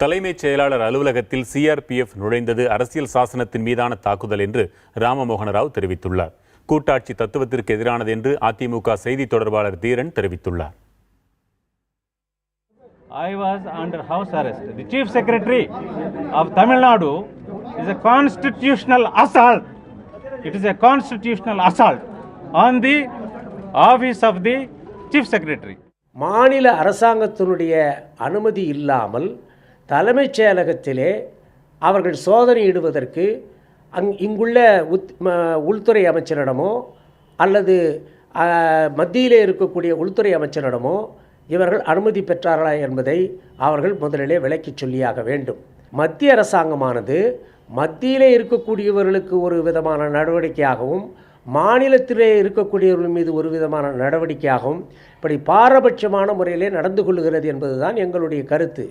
தலைமைச் செயலாளர் அலுவலகத்தில் சிஆர்பிஎஃப் நுழைந்தது அரசியல் சாசனத்தின் மீதான தாக்குதல் என்று ராமமோகன ராவ் தெரிவித்துள்ளார். கூட்டாட்சி தத்துவத்திற்கு எதிரானது என்று அதிமுக செய்தி தொடர்பாளர் தீரன் தெரிவித்துள்ளார். I was under house arrest. The Chief Secretary of Tamil Nadu is a constitutional assault. It is a constitutional assault on the office of the Chief Secretary. மாநில அரசாங்கத்தினுடைய அனுமதி இல்லாமல் தலைமைச் செயலகத்திலே அவர்கள் சோதனையிடுவதற்கு இங்குள்ள உள்துறை அமைச்சரிடமோ அல்லது மத்தியிலே இருக்கக்கூடிய உள்துறை அமைச்சரிடமோ இவர்கள் அனுமதி பெற்றார்களா என்பதை அவர்கள் முதலிலே விளக்கி சொல்லியாக வேண்டும். மத்திய அரசாங்கமானது மத்தியிலே இருக்கக்கூடியவர்களுக்கு ஒரு விதமான நடவடிக்கையாகவும் மாநிலத்திலே இருக்கக்கூடியவர்கள் மீது ஒரு விதமான நடவடிக்கையாகவும் இப்படி பாரபட்சமான முறையிலே நடந்து கொள்கிறது என்பதுதான் எங்களுடைய கருத்து.